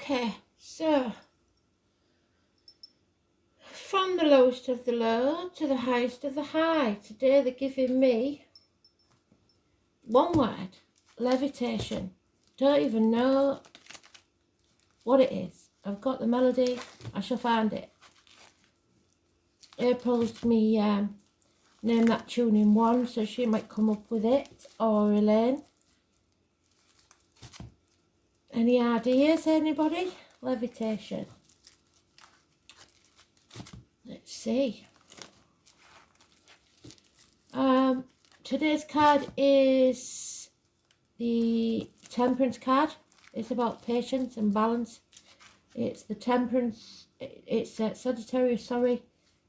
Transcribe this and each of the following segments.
Okay, so from the lowest of the low to the highest of the high. Today they're giving me one word, levitation. Don't even know what it is. I've got the melody, I shall find it. April's me name that tune in one, so she might come up with it, or Elaine. Any ideas, anybody? Levitation. Let's see. Today's card is the Temperance card. It's about patience and balance. It's the Temperance, it's Sagittarius,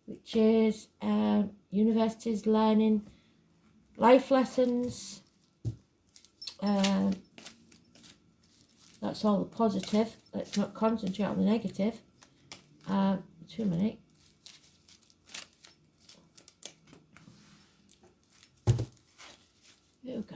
which is universities learning life lessons. That's all the positive. Let's not concentrate on the negative. 2 minutes. Here we go.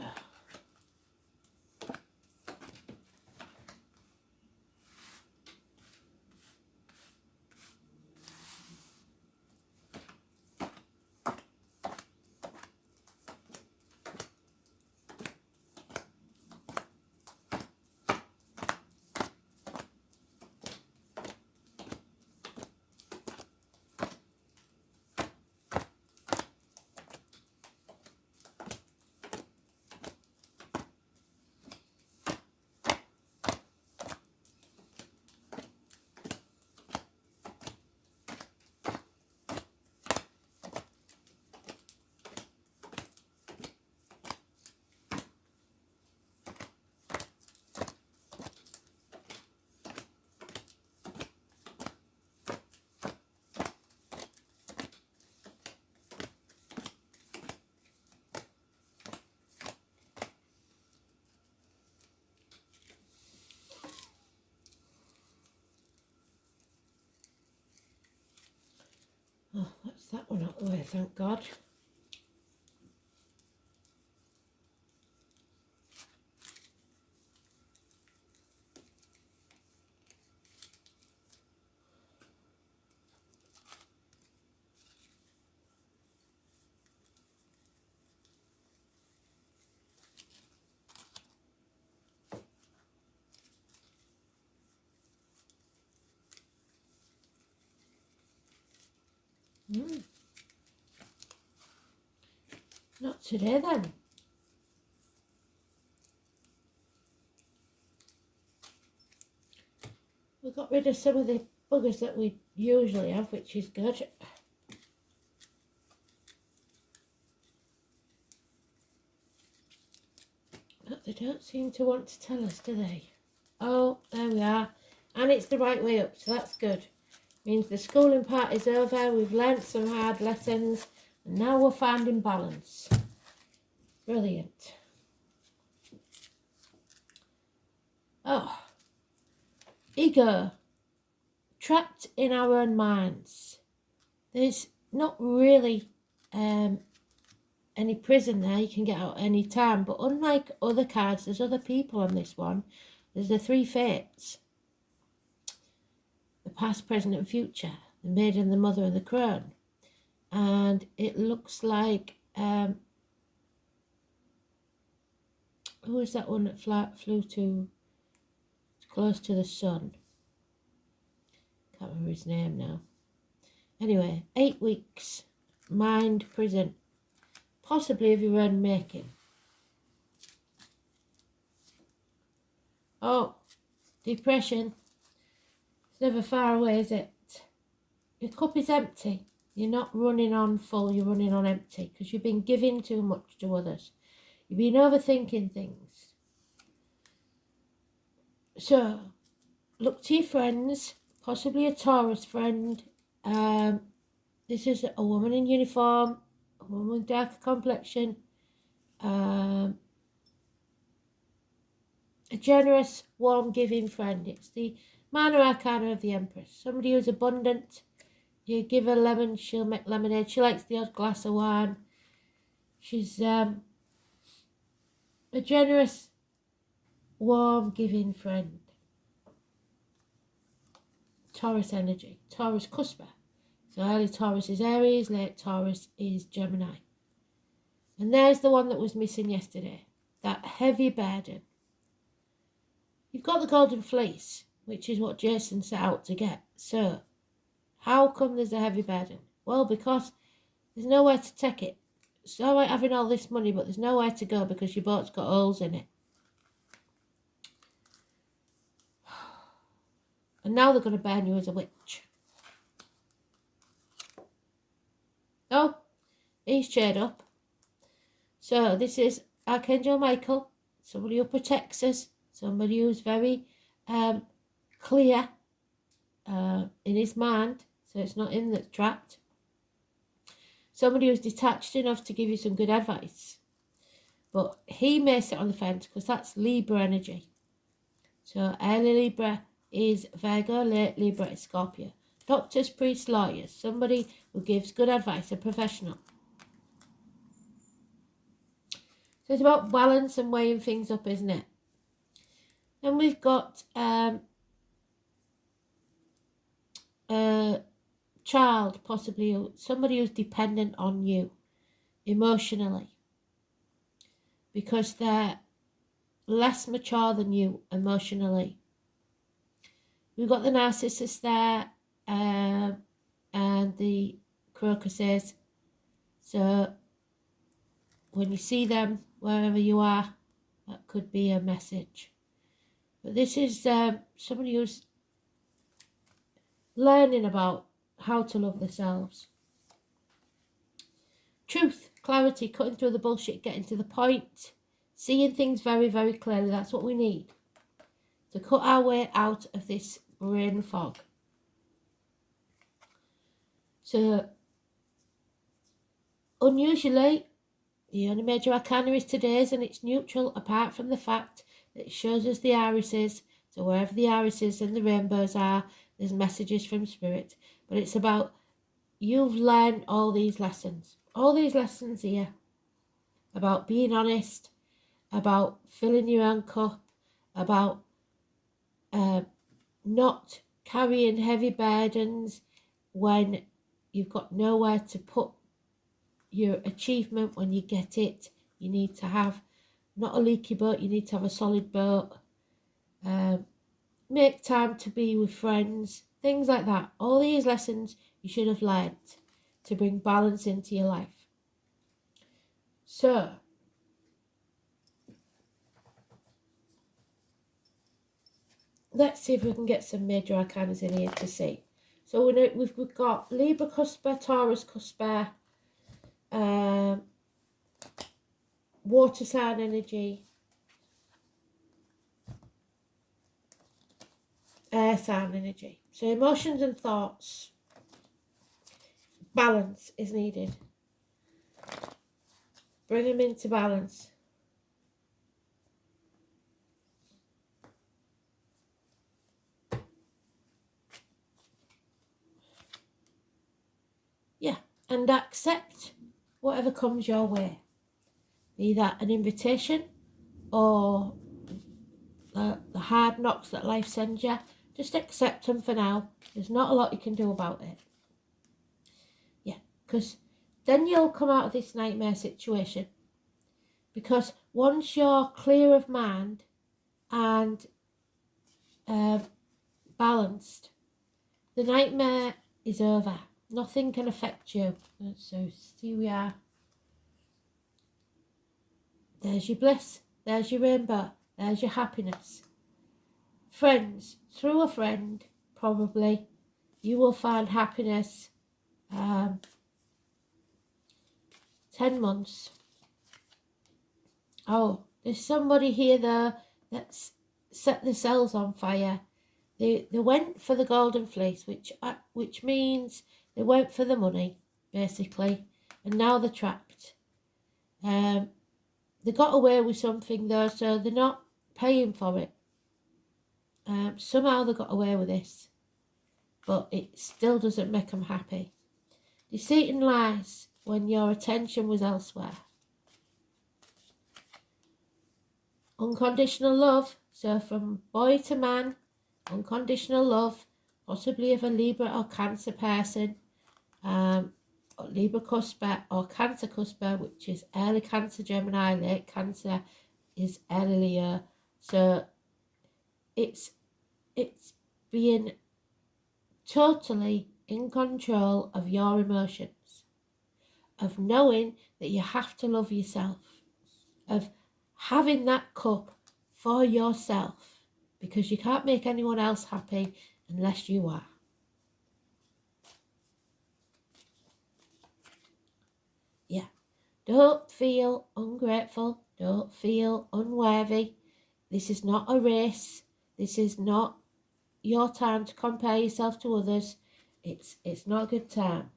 Oh, that's that one out the way, thank God. Not today then. We got rid of some of the buggers that we usually have, which is good. But they don't seem to want to tell us, do they? Oh, there we are. And it's the right way up, so that's good. Means the schooling part is over, we've learnt some hard lessons, and now we're finding balance. Brilliant. Oh, ego. Trapped in our own minds. There's not really any prison there, you can get out any time, but unlike other cards, there's other people on this one. There's the three fates. The past, present and future. The maiden, the mother and the crone. And it looks like who was that one that flew to close to the sun? Can't remember his name now. Anyway, 8 weeks. Mind prison. Possibly of your own making. Oh, depression. It's never far away, is it? Your cup is empty. You're not running on full, you're running on empty because you've been giving too much to others. You've been overthinking things. So, look to your friends, possibly a Taurus friend. This is a woman in uniform, a woman with dark complexion, a generous, warm, giving friend. It's the minor arcana of the Empress. Somebody who's abundant. You give her lemon, she'll make lemonade. She likes the odd glass of wine. She's a generous, warm, giving friend. Taurus energy, Taurus cusper. So early Taurus is Aries, late Taurus is Gemini. And there's the one that was missing yesterday, that heavy burden. You've got the golden fleece, which is what Jason set out to get. So how come there's a heavy burden? Well, because there's nowhere to take it. It's all right having all this money, but there's nowhere to go because your boat's got holes in it. And now they're going to burn you as a witch. Oh, he's cheered up. So this is Archangel Michael, somebody who protects us, somebody who's very clear in his mind, so it's not him that's trapped. Somebody who's detached enough to give you some good advice. But he may sit on the fence because that's Libra energy. So early Libra is Virgo, late Libra is Scorpio. Doctors, priests, lawyers, somebody who gives good advice, a professional. So it's about balance and weighing things up, isn't it? Then we've got a child, possibly somebody who's dependent on you emotionally because they're less mature than you emotionally. We've got the narcissist there and the crocuses. So when you see them, wherever you are, that could be a message. But this is somebody who's learning about how to love themselves. Truth, clarity, cutting through the bullshit, getting to the point, seeing things very, very clearly. That's what we need to cut our way out of this brain fog. So, unusually, the only major arcana is today's, and it's neutral apart from the fact that it shows us the irises. So wherever the irises and the rainbows are, there's messages from spirit. But it's about you've learned all these lessons here, about being honest, about filling your own cup, about not carrying heavy burdens when you've got nowhere to put your achievement. When you get it, you need to have not a leaky boat, you need to have a solid boat. Make time to be with friends, things like that. All these lessons you should have learned to bring balance into your life. So let's see if we can get some major arcanas in here to see. So we've got Libra cusper, Taurus cusper, water sign energy, air sign energy. So emotions and thoughts, balance is needed. Bring them into balance. Yeah, and accept whatever comes your way. Be that an invitation or the hard knocks that life sends you. Just accept them for now. There's not a lot you can do about it. Yeah, because then you'll come out of this nightmare situation. Because once you're clear of mind and balanced, the nightmare is over. Nothing can affect you. So here we are. There's your bliss. There's your rainbow. There's your happiness. Friends, through a friend, probably, you will find happiness. 10 months. Oh, there's somebody here though that's set the cells on fire. They went for the golden fleece, which means they went for the money, basically, and now they're trapped. They got away with something though, so they're not paying for it. Somehow they got away with this, but it still doesn't make them happy. Deceit and lies when your attention was elsewhere. Unconditional love, so from boy to man, unconditional love, possibly of a Libra or Cancer person, or Libra cusper or Cancer cusper, which is early Cancer Gemini, late Cancer is early Leo. So it's being totally in control of your emotions, of knowing that you have to love yourself, of having that cup for yourself, because you can't make anyone else happy unless you are. Yeah. Don't feel ungrateful. Don't feel unworthy. This is not a race. This is not your time to compare yourself to others. It's not a good time.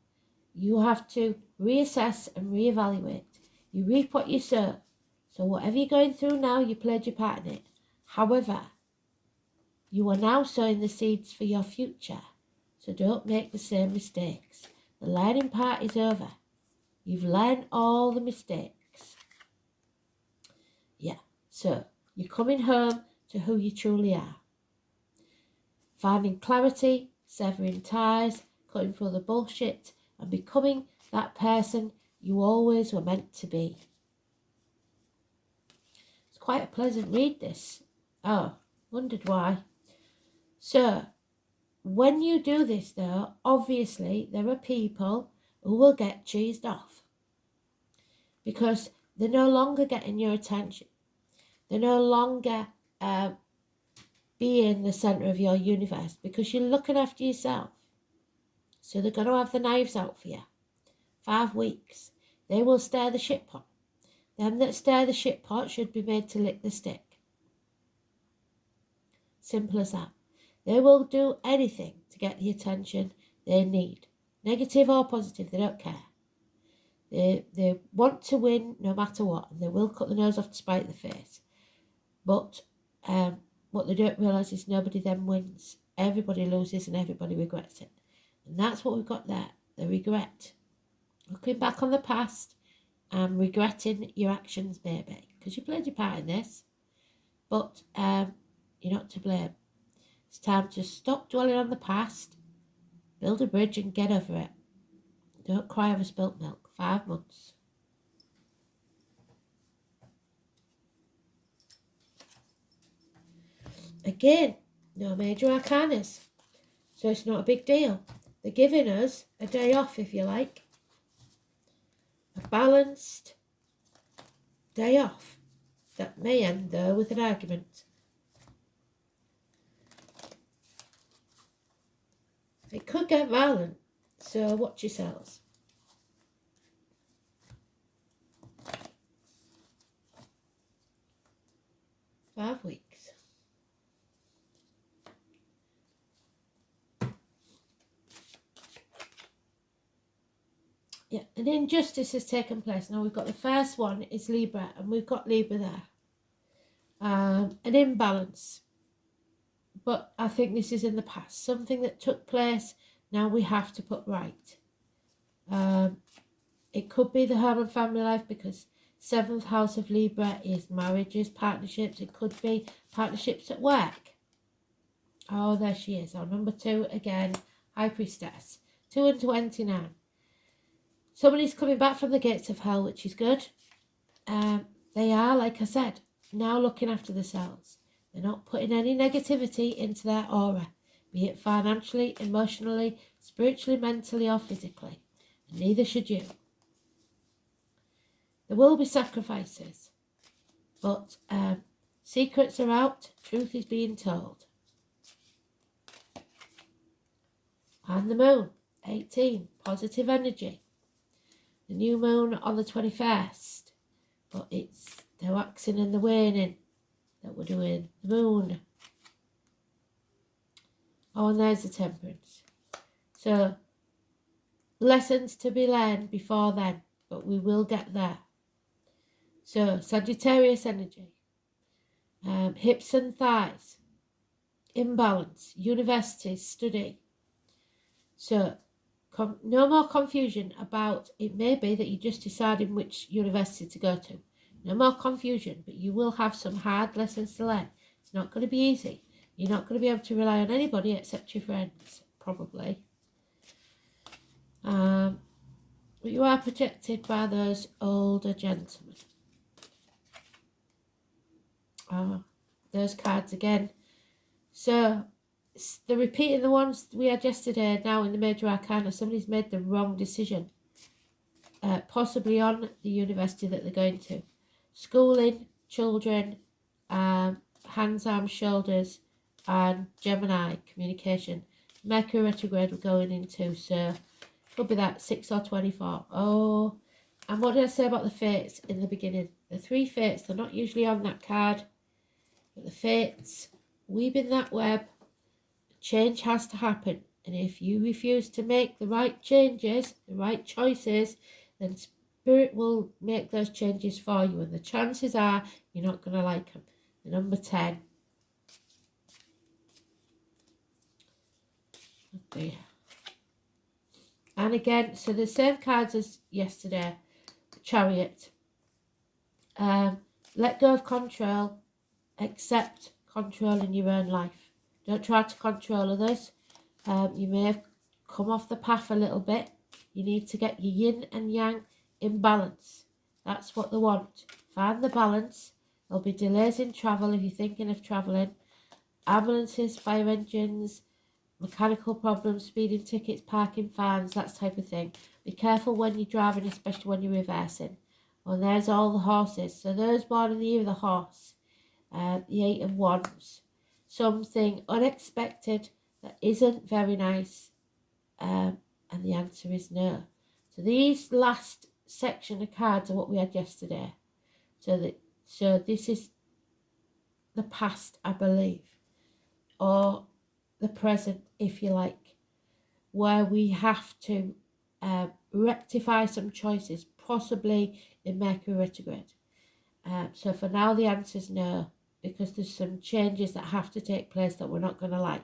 You have to reassess and reevaluate. You reap what you sow. So whatever you're going through now, you played your part in it. However, you are now sowing the seeds for your future. So don't make the same mistakes. The learning part is over. You've learned all the mistakes. Yeah, so you're coming home to who you truly are. Finding clarity, severing ties, cutting through the bullshit, and becoming that person you always were meant to be. It's quite a pleasant read, this. Oh, wondered why. So, when you do this though, obviously there are people who will get cheesed off because they're no longer getting your attention. They're no longer being the centre of your universe because you're looking after yourself. So they're going to have the knives out for you. 5 weeks. They will stir the shit pot. Them that stir the shit pot should be made to lick the stick. Simple as that. They will do anything to get the attention they need. Negative or positive, they don't care. They want to win no matter what, and they will cut the nose off to spite the face. But what they don't realise is nobody then wins. Everybody loses and everybody regrets it. And that's what we've got there, the regret. Looking back on the past and regretting your actions maybe, because you played your part in this, but you're not to blame. It's time to stop dwelling on the past, build a bridge and get over it. Don't cry over spilt milk. 5 months. Again, no major arcanas, so it's not a big deal. They're giving us a day off, if you like. A balanced day off. That may end, though, with an argument. It could get violent, so watch yourselves. Five weeks. Yeah, an injustice has taken place. Now we've got the first one is Libra, and we've got Libra there. An imbalance. But I think this is in the past. Something that took place, now we have to put right. It could be the home and family life, because 7th house of Libra is marriages, partnerships. It could be partnerships at work. Oh, there she is. Our number 2 again, High Priestess. 2 and 29. Somebody's coming back from the gates of hell, which is good. They are, like I said, now looking after themselves. They're not putting any negativity into their aura, be it financially, emotionally, spiritually, mentally, or physically. And neither should you. There will be sacrifices, but secrets are out, truth is being told. And the moon, 18, positive energy. The new moon on the 21st, but it's the waxing and the waning that we're doing. The moon. Oh, and there's the temperance. So, lessons to be learned before then, but we will get there. So, Sagittarius energy. Hips and thighs. Imbalance. Universities, study. So, no more confusion about, it may be that you're just deciding which university to go to. No more confusion, but you will have some hard lessons to learn. It's not going to be easy, You're not going to be able to rely on anybody except your friends, probably. But you are protected by those older gentlemen. Those cards again. So they're repeating the ones we had yesterday now in the Major Arcana. Somebody's made the wrong decision. Possibly on the university that they're going to. Schooling, children, hands, arms, shoulders, and Gemini, communication. Mercury retrograde we're going into, so could be that 6 or 24. Oh, and what did I say about the fates in the beginning? The 3 fates, they're not usually on that card. But the fates, weaving that web, change has to happen. And if you refuse to make the right changes, the right choices, then Spirit will make those changes for you. And the chances are you're not going to like them. The number 10. Okay. And again, so the same cards as yesterday. The Chariot. Let go of control. Accept control in your own life. Don't try to control others. You may have come off the path a little bit. You need to get your yin and yang in balance. That's what they want. Find the balance. There'll be delays in travel if you're thinking of travelling. Ambulances, fire engines, mechanical problems, speeding tickets, parking fines, that type of thing. Be careful when you're driving, especially when you're reversing. Well, there's all the horses. So those born in the year of the horse. The 8 of Wands, something unexpected that isn't very nice, and the answer is no. So these last section of cards are what we had yesterday. So this is the past, I believe, or the present, if you like, where we have to rectify some choices, possibly in Mercury retrograde. So for now, the answer is no, because there's some changes that have to take place that we're not going to like.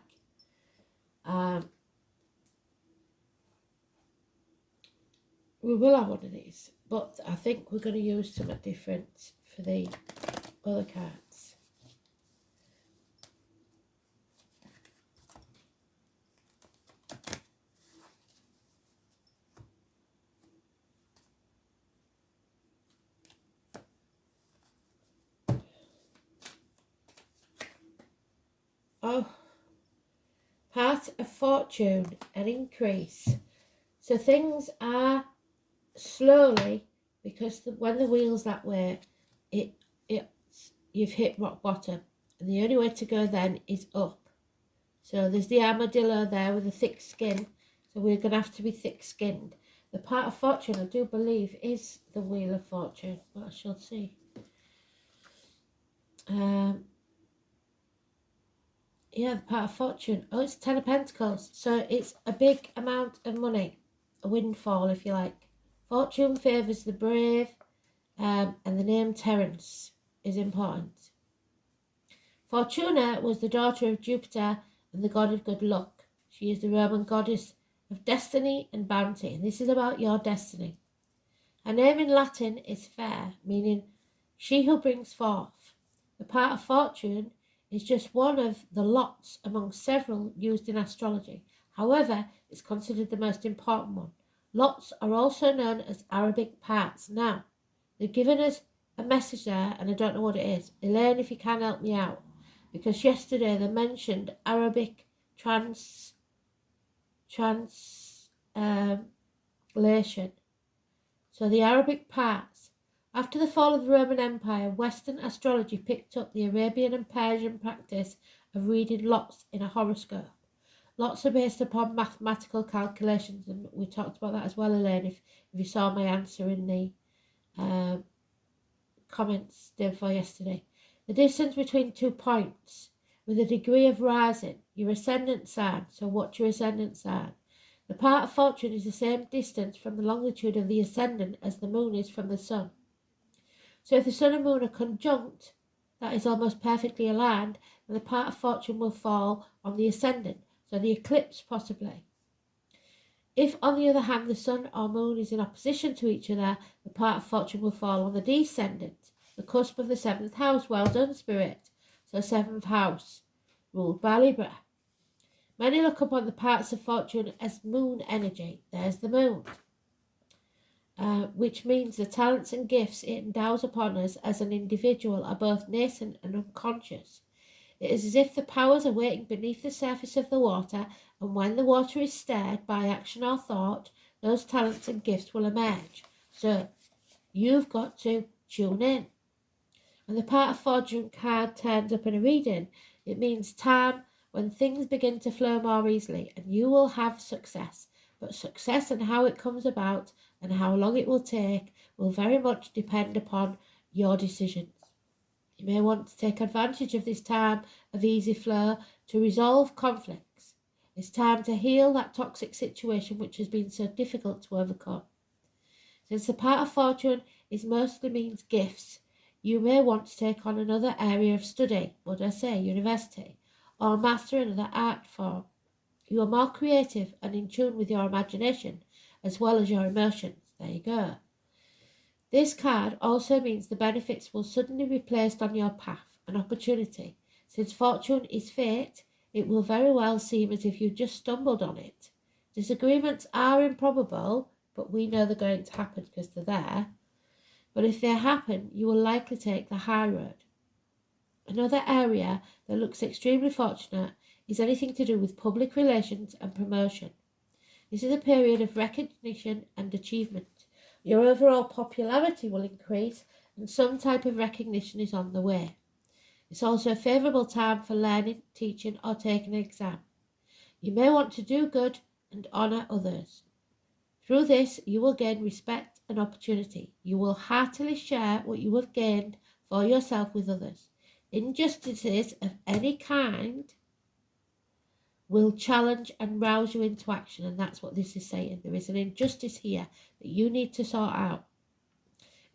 We will have one of these, but I think we're going to use something different for the other cards. Oh, part of fortune, an increase. So things are slowly, because when the wheel's that way, you've hit rock bottom, and the only way to go then is up. So there's the armadillo there with a thick skin, so we're going to have to be thick-skinned. The part of fortune, I do believe, is the Wheel of Fortune, but I shall see. Yeah, the part of fortune. Oh, it's 10 of Pentacles. So it's a big amount of money. A windfall, if you like. Fortune favours the brave, and the name Terence is important. Fortuna was the daughter of Jupiter and the god of good luck. She is the Roman goddess of destiny and bounty. And this is about your destiny. Her name in Latin is fair, meaning she who brings forth. The part of fortune is just one of the lots among several used in astrology. However, it's considered the most important one. Lots are also known as Arabic parts. Now, they've given us a message there, and I don't know what it is. Elaine, if you can help me out. Because yesterday they mentioned Arabic translation. So the Arabic parts. After the fall of the Roman Empire, Western astrology picked up the Arabian and Persian practice of reading lots in a horoscope. Lots are based upon mathematical calculations, and we talked about that as well, Elaine, if you saw my answer in the comments day before yesterday. The distance between 2 points with a degree of rising, your ascendant sign. So what's your ascendant sign? The part of fortune is the same distance from the longitude of the ascendant as the moon is from the sun. So if the sun and moon are conjunct, that is almost perfectly aligned, then the part of fortune will fall on the ascendant, so the eclipse possibly. If, on the other hand, the sun or moon is in opposition to each other, the part of fortune will fall on the descendant, the cusp of the 7th house. Well done, Spirit. So 7th house ruled by Libra. Many look upon the parts of fortune as moon energy. There's the moon. Which means the talents and gifts it endows upon us as an individual are both nascent and unconscious. It is as if the powers are waiting beneath the surface of the water, and when the water is stirred by action or thought, those talents and gifts will emerge. So you've got to tune in. When the part of fortune card turns up in a reading, it means time when things begin to flow more easily, and you will have success. But success and how it comes about and how long it will take will very much depend upon your decisions. You may want to take advantage of this time of easy flow to resolve conflicts. It's time to heal that toxic situation which has been so difficult to overcome. Since the part of fortune is mostly means gifts, you may want to take on another area of study, would I say university, or master another art form. You are more creative and in tune with your imagination as well as your emotions. There you go. This card also means the benefits will suddenly be placed on your path, an opportunity. Since fortune is fate, it will very well seem as if you just stumbled on it. Disagreements are improbable, but we know they're going to happen because they're there. But if they happen, you will likely take the high road. Another area that looks extremely fortunate is anything to do with public relations and promotion. This is a period of recognition and achievement. Your overall popularity will increase and some type of recognition is on the way. It's also a favourable time for learning, teaching or taking an exam. You may want to do good and honour others. Through this, you will gain respect and opportunity. You will heartily share what you have gained for yourself with others. Injustices of any kind will challenge and rouse you into action, and that's what this is saying. There is an injustice here that you need to sort out.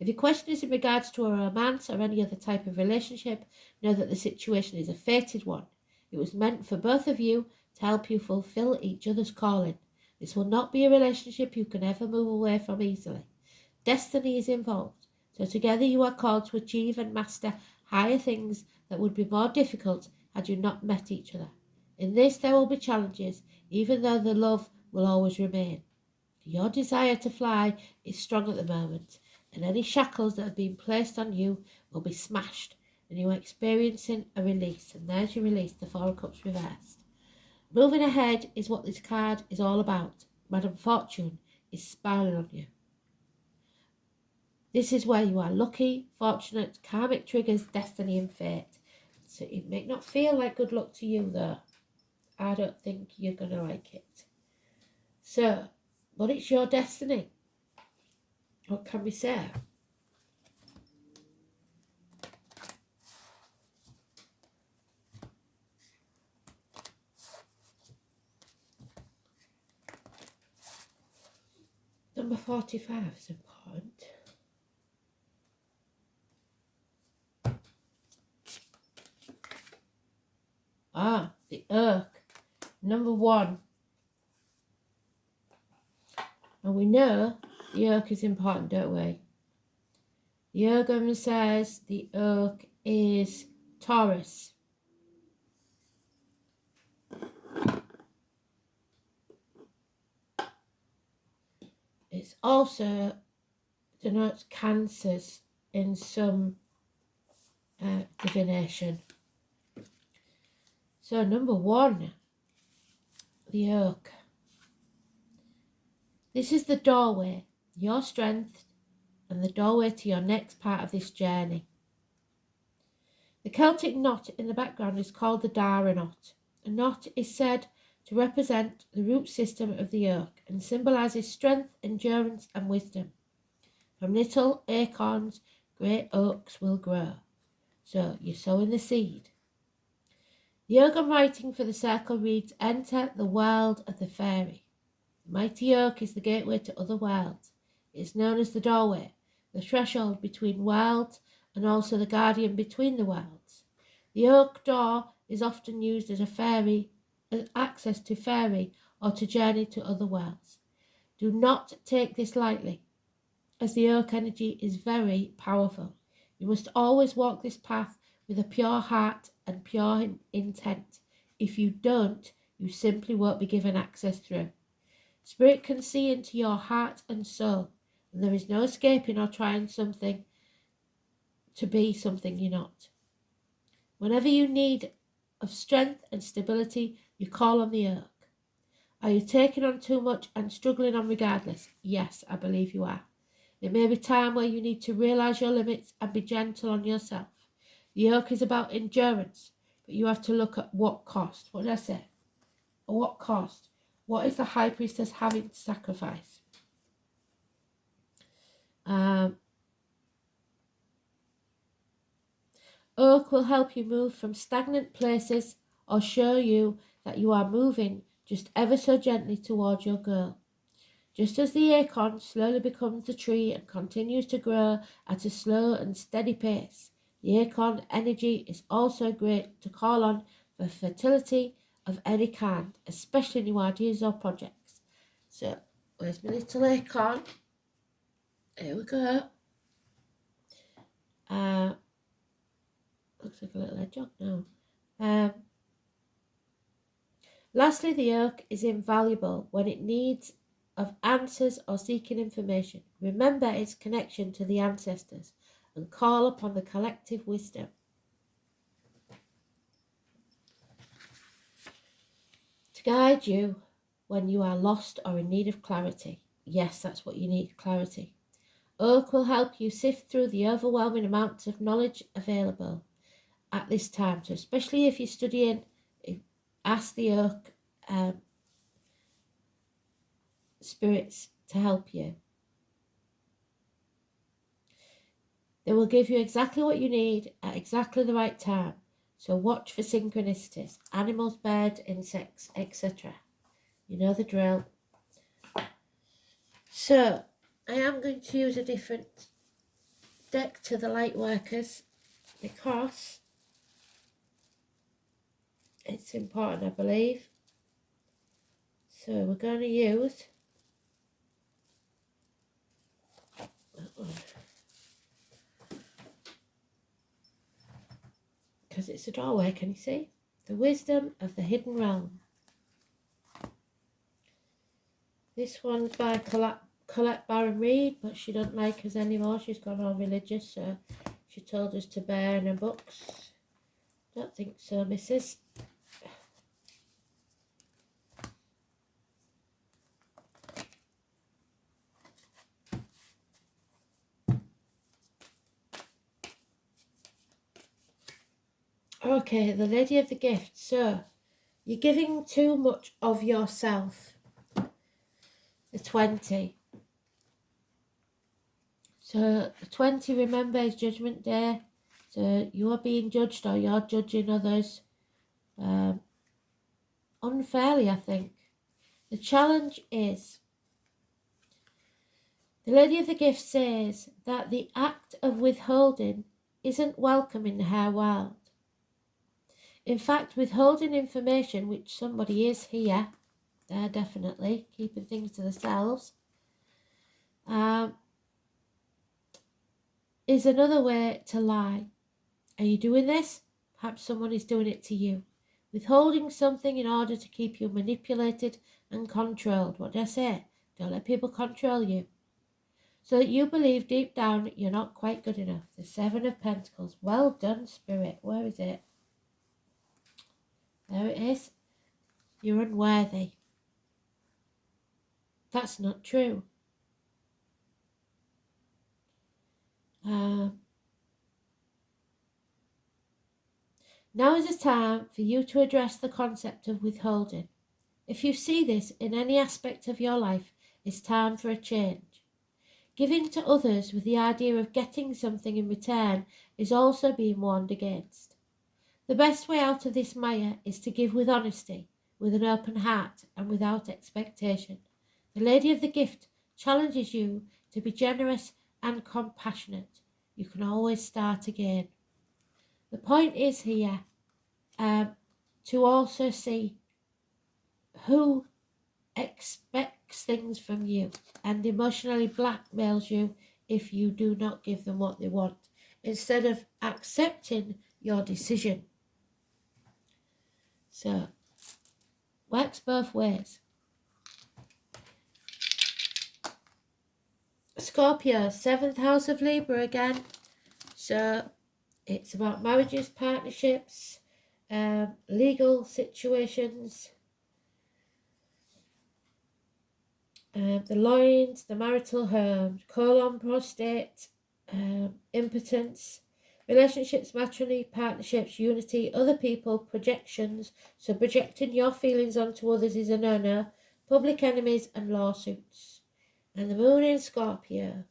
If your question is in regards to a romance or any other type of relationship, know that the situation is a fated one. It was meant for both of you to help you fulfill each other's calling. This will not be a relationship you can ever move away from easily. Destiny is involved, so together you are called to achieve and master higher things that would be more difficult had you not met each other. In this there will be challenges, even though the love will always remain. Your desire to fly is strong at the moment, and any shackles that have been placed on you will be smashed, and you are experiencing a release. And there's your release, the Four of Cups reversed. Moving ahead is what this card is all about. Madame Fortune is smiling on you. This is where you are lucky, fortunate, karmic triggers, destiny and fate. So it may not feel like good luck to you though. I don't think you're going to like it. So, but it's your destiny. What can we say? Number 45 is important. The Oak. Number 1. And we know the Oak is important, don't we? The Oak says the Oak is Taurus. It's also denotes cancers in some divination. So number 1, the Oak. This is the doorway, your strength, and the doorway to your next part of this journey. The Celtic knot in the background is called the Dara knot. A knot is said to represent the root system of the oak and symbolises strength, endurance and wisdom. From little acorns, great oaks will grow. So you're sowing the seed. The oak I'm writing for the circle reads, enter the world of the fairy. The mighty oak is the gateway to other worlds. It is known as the doorway, the threshold between worlds and also the guardian between the worlds. The oak door is often used as access to fairy or to journey to other worlds. Do not take this lightly, as the oak energy is very powerful. You must always walk this path with a pure heart and pure intent. If you don't, you simply won't be given access through. Spirit can see into your heart and soul, and there is no escaping or trying something to be something you're not. Whenever you need of strength and stability, you call on the earth. Are you taking on too much and struggling on regardless? Yes, I believe you are. It may be time where you need to realise your limits and be gentle on yourself. The yoke is about endurance, but you have to look at what cost. What did I say? At what cost? What is the high priestess having to sacrifice? Oak will help you move from stagnant places or show you that you are moving just ever so gently towards your goal. Just as the acorn slowly becomes the tree and continues to grow at a slow and steady pace, the acorn energy is also great to call on for fertility of any kind, especially new ideas or projects. So, where's my little acorn? Here we go. Looks like a little hedgehog now. Lastly, the oak is invaluable when it needs of answers or seeking information. Remember its connection to the ancestors and call upon the collective wisdom. To guide you when you are lost or in need of clarity. Yes, that's what you need, clarity. Oak will help you sift through the overwhelming amounts of knowledge available at this time. So especially if you're studying, ask the oak spirits to help you. They will give you exactly what you need at exactly the right time. So watch for synchronicities, animals, birds, insects, etc. You know the drill. So I am going to use a different deck to the light workers because it's important, I believe. So we're going to use because it's a doorway, can you see? The Wisdom of the Hidden Realm. This one's by Colette Baron Reed, but she doesn't like us anymore. She's gone all religious, so she told us to burn her books. Don't think so, missus. Okay, the Lady of the Gift. So, you're giving too much of yourself. The 20. So, the 20, remember, is Judgment Day. So, you are being judged or you're judging others unfairly, I think. The challenge is, the Lady of the Gift says that the act of withholding isn't welcome in her world. In fact, withholding information, which somebody is here, they're definitely keeping things to themselves, is another way to lie. Are you doing this? Perhaps someone is doing it to you. Withholding something in order to keep you manipulated and controlled. What did I say? Don't let people control you. So that you believe deep down you're not quite good enough. The Seven of Pentacles. Well done, Spirit. Where is it? There it is. You're unworthy. That's not true. Now is the time for you to address the concept of withholding. If you see this in any aspect of your life, it's time for a change. Giving to others with the idea of getting something in return is also being warned against. The best way out of this mire is to give with honesty, with an open heart, and without expectation. The Lady of the Gift challenges you to be generous and compassionate. You can always start again. The point is here to also see who expects things from you and emotionally blackmails you if you do not give them what they want, instead of accepting your decision. So, works both ways. Scorpio, 7th house of Libra again. So, it's about marriages, partnerships, legal situations, the loins, the marital home, colon, prostate, impotence, relationships, matrimony, partnerships, unity, other people, projections. So projecting your feelings onto others is a no-no. Public enemies and lawsuits. And the moon in Scorpio.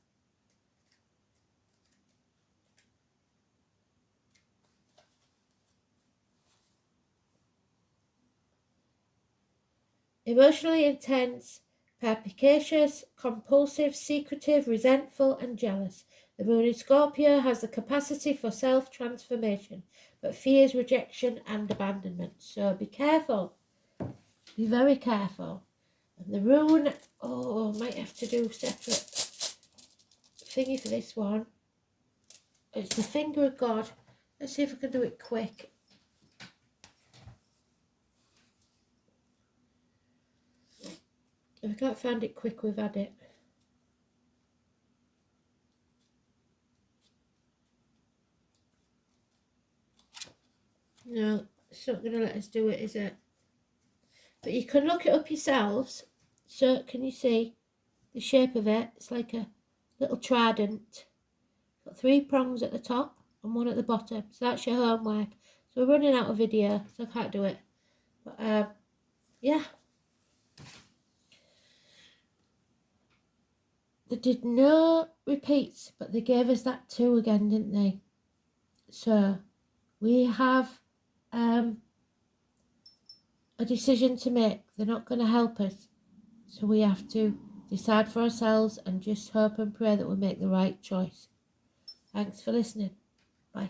Emotionally intense, perspicacious, compulsive, secretive, resentful and jealous. The moon in Scorpio has the capacity for self-transformation, but fears rejection and abandonment. So be careful. Be very careful. And the rune, oh, I might have to do separate thingy for this one. It's the finger of God. Let's see if I can do it quick. If I can't find it quick, we've had it. No, it's not going to let us do it, is it? But you can look it up yourselves. So, can you see the shape of it? It's like a little trident. Got 3 prongs at the top and 1 at the bottom. So that's your homework. So we're running out of video, so I can't do it. But, yeah. They did no repeats, but they gave us that 2 again, didn't they? So, we have a decision to make. They're not going to help us. So we have to decide for ourselves and just hope and pray that we make the right choice. Thanks for listening. Bye.